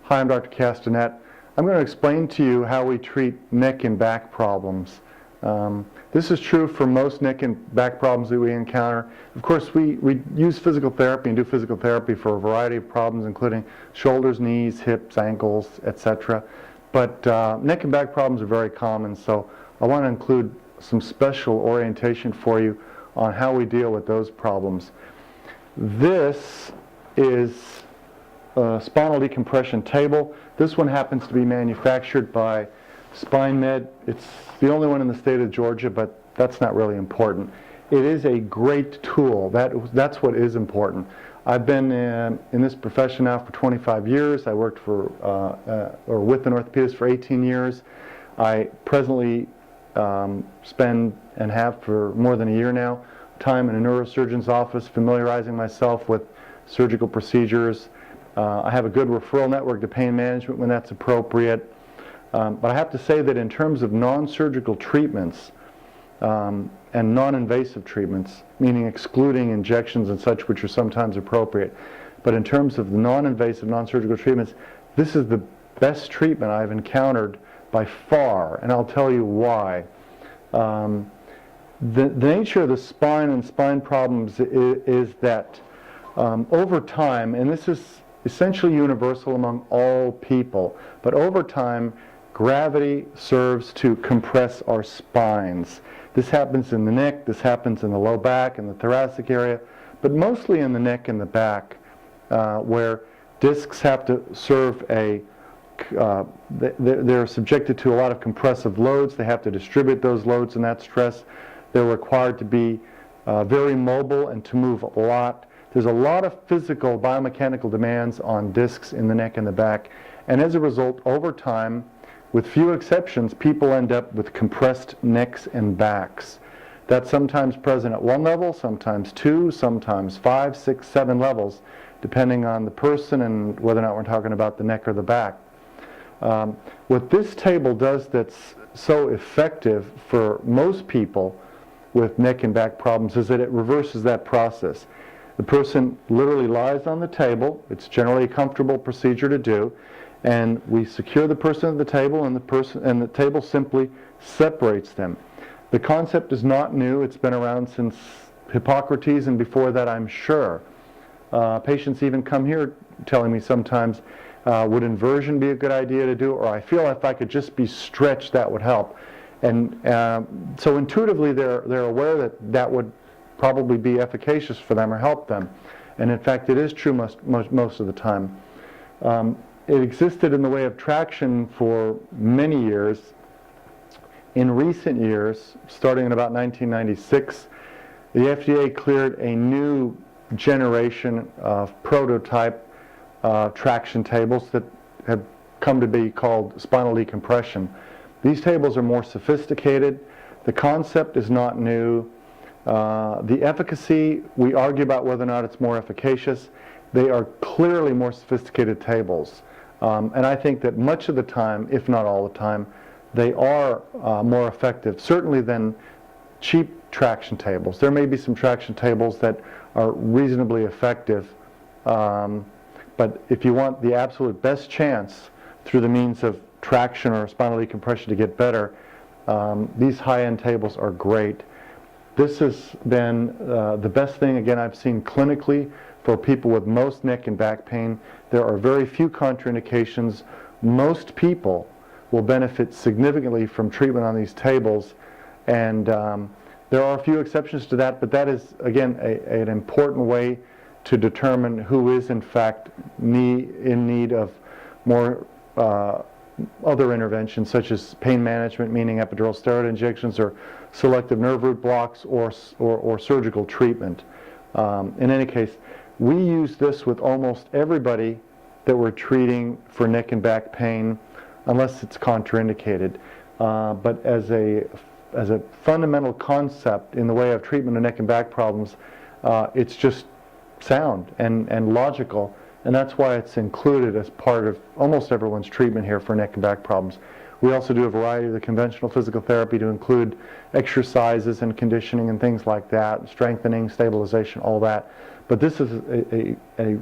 Hi, I'm Dr. Castanet. I'm going to explain to you how we treat neck and back problems. This is true for most neck and back problems that we encounter. Of course, we use physical therapy and do physical therapy for a variety of problems, including shoulders, knees, hips, ankles, etc. But neck and back problems are very common, so I want to include some special orientation for you on how we deal with those problems. This is a spinal decompression table. This one happens to be manufactured by SpineMed. It's the only one in the state of Georgia, but that's not really important. It is a great tool. That's what is important. I've been in this profession now for 25 years. I worked for or with an orthopedist for 18 years. I presently spend and have for more than a year now time in a neurosurgeon's office familiarizing myself with surgical procedures. I have a good referral network to pain management when that's appropriate. But I have to say that in terms of non-surgical treatments and non-invasive treatments, meaning excluding injections and such, which are sometimes appropriate, but in terms of the non-invasive, non-surgical treatments, this is the best treatment I've encountered by far, and I'll tell you why. The nature of the spine and spine problems is that over time, and this is essentially universal among all people, but over time, gravity serves to compress our spines. This happens in the neck, this happens in the low back, in the thoracic area, but mostly in the neck and the back, where discs have to serve they're subjected to a lot of compressive loads. They have to distribute those loads and that stress. They're required to be very mobile and to move a lot. There's a lot of physical biomechanical demands on discs in the neck and the back, and as a result, over time, with few exceptions, people end up with compressed necks and backs. That's sometimes present at one level, sometimes two, sometimes 5, 6, 7 levels, depending on the person and whether or not we're talking about the neck or the back. What this table does that's so effective for most people with neck and back problems is that it reverses that process. The person literally lies on the table. It's generally a comfortable procedure to do, and we secure the person at the table, and the table simply separates them. The concept is not new. It's been around since Hippocrates and before that, I'm sure. Patients even come here telling me sometimes, would inversion be a good idea to do, or I feel if I could just be stretched, that would help. And so intuitively they're aware that that would probably be efficacious for them or help them. And in fact, it is true most of the time. It existed in the way of traction for many years. In recent years, starting in about 1996, the FDA cleared a new generation of prototype traction tables that have come to be called spinal decompression. These tables are more sophisticated. The concept is not new. The efficacy, we argue about whether or not it's more efficacious. They are clearly more sophisticated tables. And I think that much of the time, if not all the time, they are more effective, certainly than cheap traction tables. There may be some traction tables that are reasonably effective, but if you want the absolute best chance through the means of traction or spinal decompression to get better, these high-end tables are great. This has been the best thing, again, I've seen clinically for people with most neck and back pain. There are very few contraindications. Most people will benefit significantly from treatment on these tables, and there are a few exceptions to that, but that is, again, an important way to determine who is, in fact, in need of more other interventions, such as pain management, meaning epidural steroid injections or selective nerve root blocks or surgical treatment. In any case, we use this with almost everybody that we're treating for neck and back pain, unless it's contraindicated. But as a fundamental concept in the way of treatment of neck and back problems, it's just sound and logical, and that's why it's included as part of almost everyone's treatment here for neck and back problems. We also do a variety of the conventional physical therapy to include exercises and conditioning and things like that, strengthening, stabilization, all that. But this is a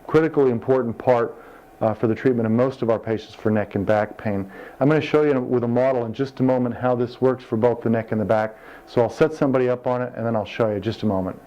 critically important part for the treatment of most of our patients for neck and back pain. I'm going to show you with a model in just a moment how this works for both the neck and the back. So I'll set somebody up on it and then I'll show you in just a moment.